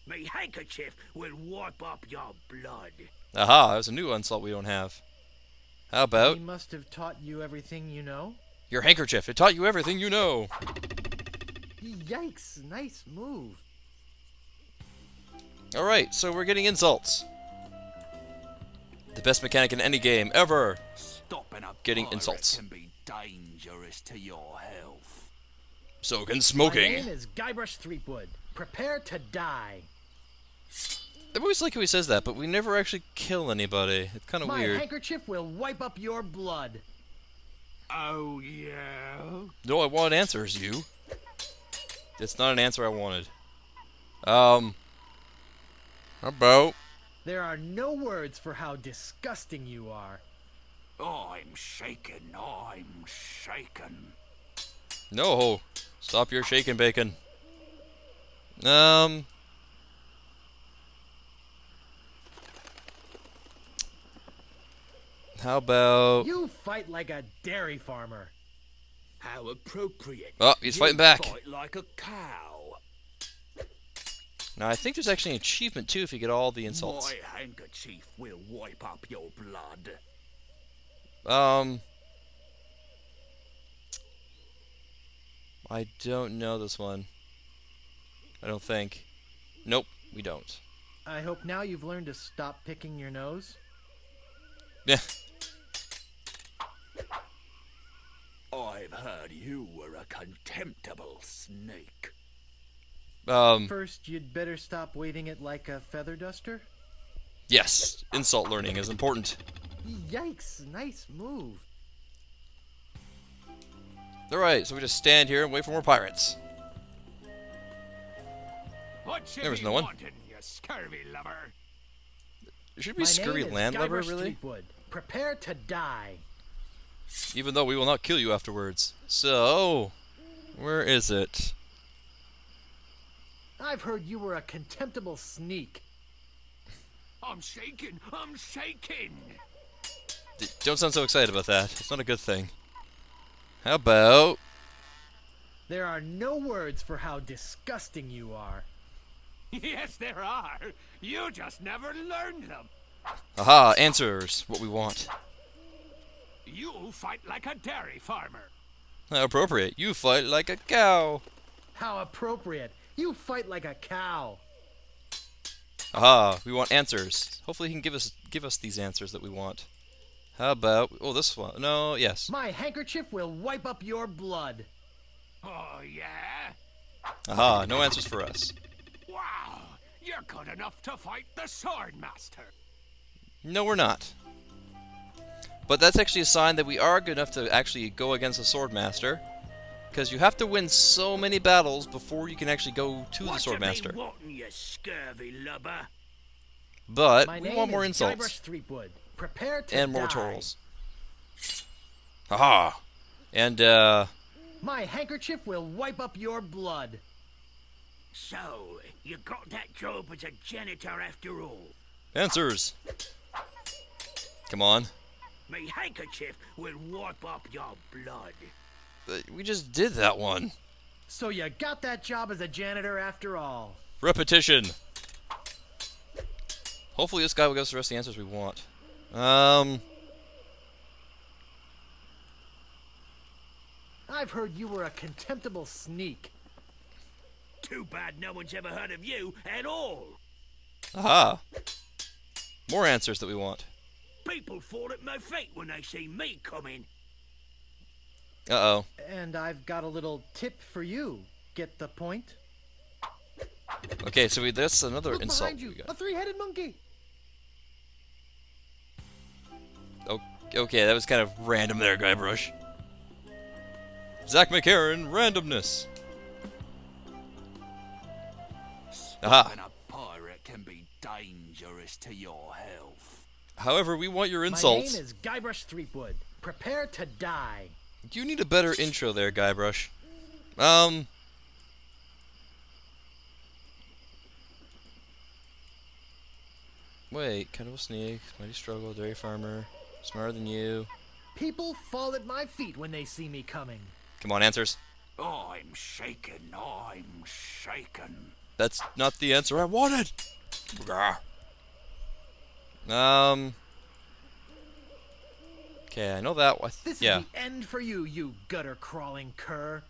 Me handkerchief will wipe up your blood. Aha, there's a new insult we don't have. How about He must have taught you everything you know? your handkerchief? It taught you everything you know. Yikes, nice move. Alright, so we're getting insults. The best mechanic in any game ever. Stopping a Getting pirate insults. can be dangerous to your health. So can My smoking. name is Guybrush Threepwood. Prepare to die. I always like how he says that, but we never actually kill anybody. It's kind of My weird. handkerchief will wipe up your blood. Oh, yeah? No, I want answers, you. It's not an answer I wanted. How about... There are no words for how disgusting you are. I'm shaken, I'm shaken. No. Stop your shaking bacon. How about... You fight like a dairy farmer. How appropriate. Oh, he's fighting back. Fight like a cow. Now, I think there's actually an achievement, too, if you get all the insults. My handkerchief will wipe up your blood. I don't know this one. I don't think. Nope, we don't. I hope now you've learned to stop picking your nose. Yeah. I've heard you were a contemptible snake. First, you'd better stop waving it like a feather duster. Yes, insult learning is important. Yikes, nice move. Alright, so we just stand here and wait for more pirates. What There was no one. wanting, you scurvy lover? It should be My Scurvy name is Landlubber, Guybrush really? Threepwood. Prepare to die. Even though we will not kill you afterwards. So, where is it? I've heard you were a contemptible sneak. I'm shaking, I'm shaking. Don't sound so excited about that. It's not a good thing. How about... There are no words for how disgusting you are. Yes, there are. You just never learned them. Aha, answers. What we want. You fight like a dairy farmer. How appropriate. You fight like a cow. How appropriate. You fight like a cow. Aha, we want answers. Hopefully he can give us these answers that we want. How about... Oh, this one. No, yes. My handkerchief will wipe up your blood. Oh, yeah? Aha, no answers for us. Wow, you're good enough to fight the Sword Master. No, we're not. But that's actually a sign that we are good enough to actually go against the Swordmaster. Because you have to win so many battles before you can actually go to the Swordmaster. What you scurvy lubber? But My we name want more is insults. Guybrush Threepwood. Prepare to And more die. turtles. Haha. And, My handkerchief will wipe up your blood. So, you got that job as a janitor after all? answers. Come on. Me handkerchief will wipe up your blood. We just did that one. So you got that job as a janitor after all. Repetition. Hopefully this guy will give us the rest of the answers we want. I've heard you were a contemptible sneak. Too bad no one's ever heard of you at all. Aha. More answers that we want. People fall at my feet when they see me coming. Uh-oh. And I've got a little tip for you. Get the point? Okay, so that's another Look insult behind you, we a got. three-headed monkey. Okay, that was kind of random there, Guybrush. Zach McCarran, randomness. Aha. And a pirate can be dangerous to your health. However, we want your My insults. name is Guybrush Threepwood. Prepare to die. You need a better intro there, Guybrush. Wait, kind of a sneak, mighty struggle, dairy farmer, smarter than you. People fall at my feet when they see me coming. Come on, answers. I'm shaken, I'm shaken. That's not the answer I wanted. Okay, I know that one. This Yeah. is the end for you, you gutter-crawling cur.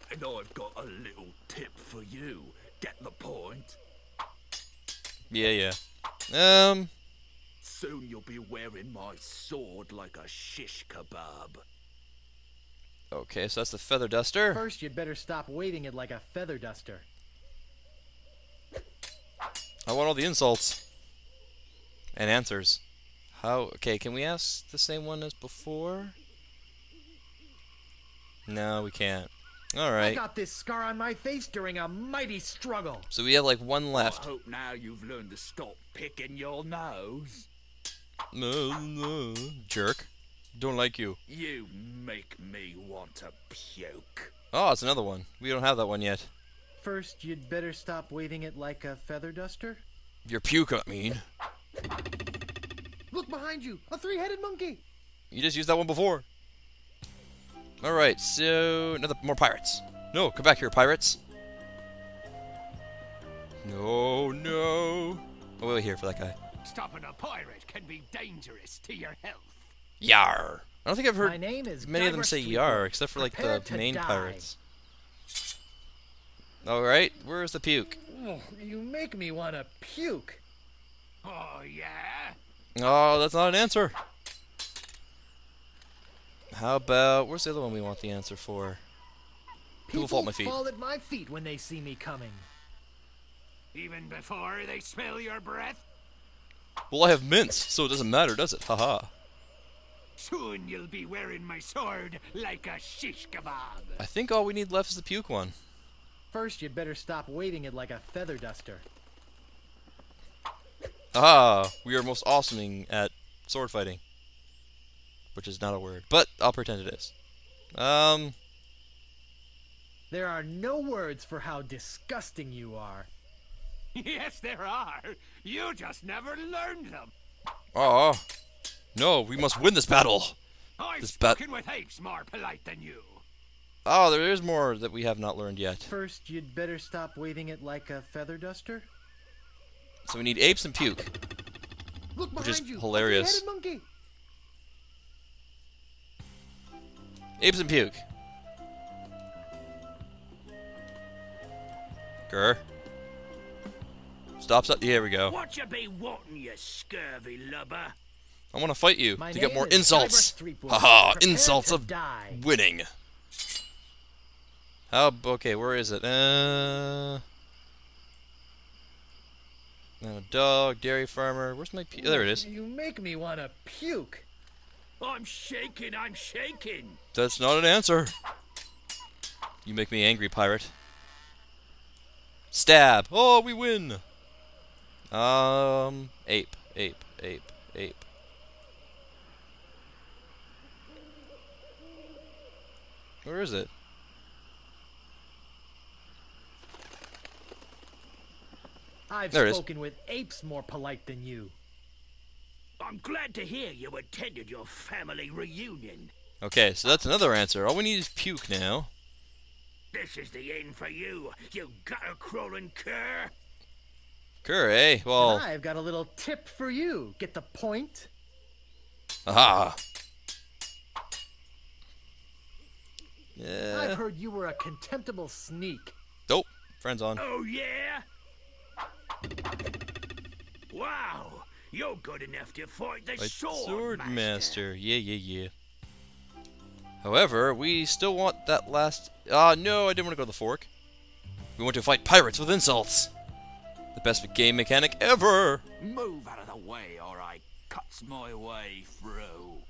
And I've got a little tip for you. Get the point? Yeah. Soon you'll be wearing my sword like a shish kebab. Okay, so that's the feather duster. First, you'd better stop waving it like a feather duster. I want all the insults. And answers. How? Okay, can we ask the same one as before? No, we can't. I Alright. got this scar on my face during a mighty struggle. So we have like one left. I hope now you've learned to stop picking your nose. Jerk. Don't like you. You make me want to puke. Oh, it's another one. We don't have that one yet. First, you'd better stop waving it like a feather duster. Your puke, I mean. Look behind you! A three-headed monkey! You just used that one before. Alright, so... more pirates. No, come back here, pirates. No. Oh, wait here for that guy. Stopping a pirate can be dangerous to your health. Yar! I don't think I've My heard name is many of them Guybrush say Threepwood. yar, except for like Prepare the to main die. pirates. Alright, where's the puke? Oh, you make me want to puke. Oh, yeah? Oh, that's not an answer. How about... where's the other one we want the answer for? People fall at my feet. fall at my feet when they see me coming. Even before they smell your breath? Well, I have mints, so it doesn't matter, does it? Haha. Soon you'll be wearing my sword like a shish kebab. I think all we need left is the puke one. First, you'd better stop waving it like a feather duster. Ah, we are most awesoming at sword fighting. Which is not a word, but I'll pretend it is. There are no words for how disgusting you are. Yes, there are. You just never learned them. Oh. No, we must win this battle. I've This spoken with apes more polite than you. Oh, there is more that we have not learned yet. First, you'd better stop waving it like a feather duster. So we need apes and puke. Look Which behind is you! hilarious. A three-headed monkey! Apes and puke. Grr. Stop. Here we go. What you be wanting, you scurvy lubber? I want to fight you My to get name more is insults. Guybrush Threepwood. Haha, Prepare insults to of die. winning. How? Okay, where is it? Now a dog, dairy farmer. Where's my puke? There it is. You make me want to puke. I'm shaking, I'm shaking. That's not an answer. You make me angry, pirate. Stab. Oh, we win. Ape. Where is it? I've There it is. spoken with apes more polite than you. I'm glad to hear you attended your family reunion. Okay, so that's another answer. All we need is puke now. This is the end for you, you gutter-crawling cur. Cur, eh? Well, I've got a little tip for you. Get the point? aha. I've Yeah. heard you were a contemptible sneak. Nope. Friends on. Oh, yeah? Wow, you're good enough to fight the Like sword master. Yeah. However, we still want that last... Ah, no, I didn't want to go to the fork. We want to fight pirates with insults. The best game mechanic ever. Move out of the way, or I cuts my way through.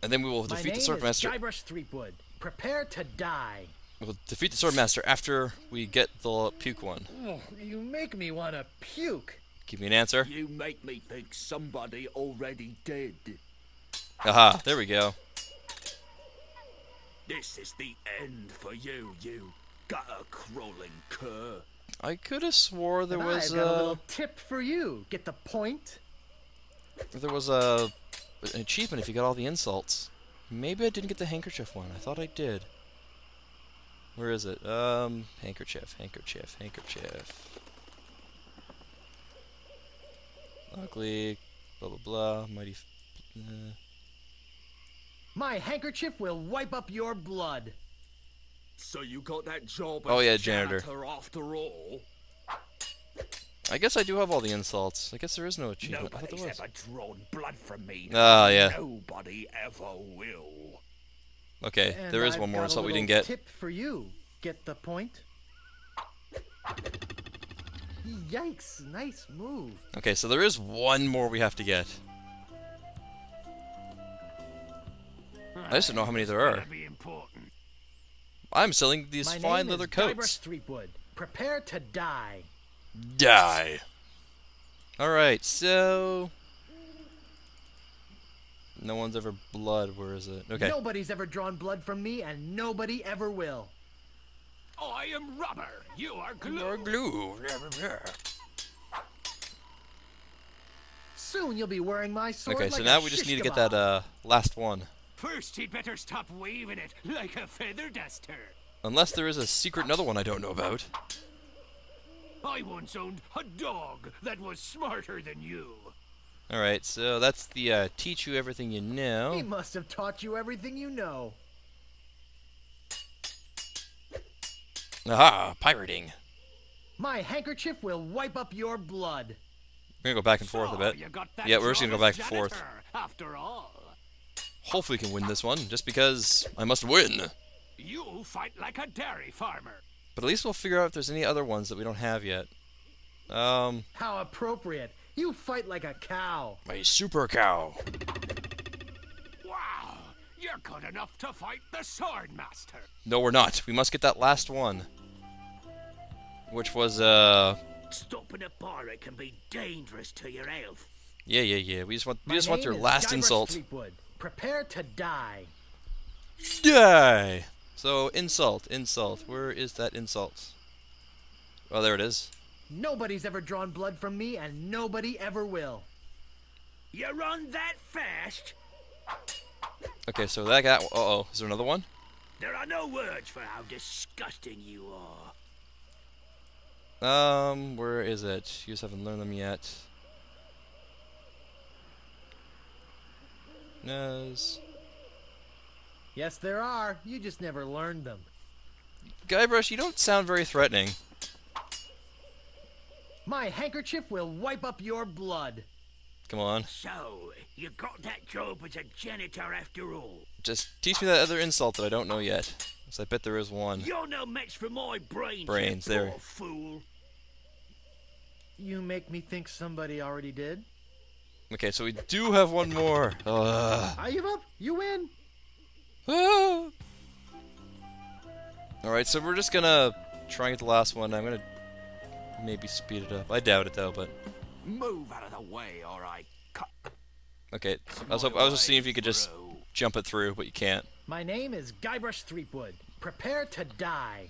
And then we will My defeat the name is swordmaster. Guybrush Threepwood. Prepare to die. We'll defeat the swordmaster after we get the puke one. Oh, you make me want to puke. Give me an answer. You make me think somebody already did. Aha, there we go. This is the end for you, you gutter-crawling cur. I could have swore there And was I've got a little tip for you. Get the point? an achievement if you got all the insults. Maybe I didn't get the handkerchief one. I thought I did. Where is it? Handkerchief, handkerchief, handkerchief. Ugly, blah blah blah, mighty. My handkerchief will wipe up your blood. So you got that job as Oh yeah, janitor. after all? I guess I do have all the insults. I guess there is no achievement. I thought Nobody's there was. ever drawn blood from me. Ah, yeah. Nobody ever will. Okay, And there is I've one more got a insult we little didn't get. Tip for you. Get the point? Yikes! Nice move. Okay, so there is one more we have to get. I just don't know how many there are. Be important. I'm selling these My fine name leather is Guybrush coats. Threepwood. Prepare to die. Die. Alright, so... No one's ever blood, where is it? Okay. Nobody's ever drawn blood from me, and nobody ever will. I am rubber. You are glue. More glue. Soon you'll be wearing my sword Okay, like so a now we just shish need to get kebab. that last one. First, he'd better stop waving it like a feather duster. Unless there is a secret another one I don't know about. I once owned a dog that was smarter than you. Alright, so that's the teach you everything you He know. must have taught you everything you know. Aha, pirating. My handkerchief will wipe up your blood. We're gonna go back and forth a So, bit. you got that Yeah, we're just gonna job go as back and forth. janitor, after all. Hopefully we can win this one, just because I must win. You fight like a dairy farmer. But at least we'll figure out if there's any other ones that we don't have yet. How appropriate. You fight like a cow. My super cow. Wow, you're good enough to fight the sword master. No, we're not. We must get that last one. Which was, Stopping a pirate can be dangerous to your health. yeah. We just want My your name is last Guybrush insult. Threepwood. Prepare to die. Die! So, insult. Where is that insult? Oh, there it is. Nobody's ever drawn blood from me, and nobody ever will. You run that fast? Okay, so that got... Uh-oh. Is there another one? There are no words for how disgusting you are. Where is it? You just haven't learned them yet. Nose. Yes, there are. You just never learned them. Guybrush, you don't sound very threatening. My handkerchief will wipe up your blood. Come on. So, you got that job as a janitor after all. Just teach me that other insult that I don't know yet. Because I bet there is one. You're no match for my brains, Brains, you there. poor fool. You make me think somebody already did. Okay, so we do have one more. I give up. You win. Ah. Alright, so we're just gonna try and get the last one. I'm gonna maybe speed it up. I doubt it though, but... Move out of the way, or I cut Okay, I was just seeing if you could just jump it through, but you can't. My name is Guybrush Threepwood. Prepare to die.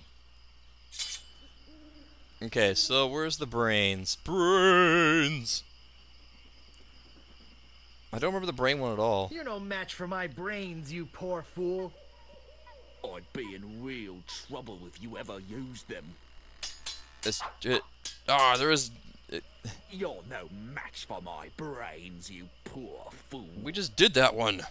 Okay, so where's the brains? Brains! I don't remember the brain one at all. You're no match for my brains, you poor fool. I'd be in real trouble if you ever used them. There is... You're no match for my brains, you poor fool. We just did that one.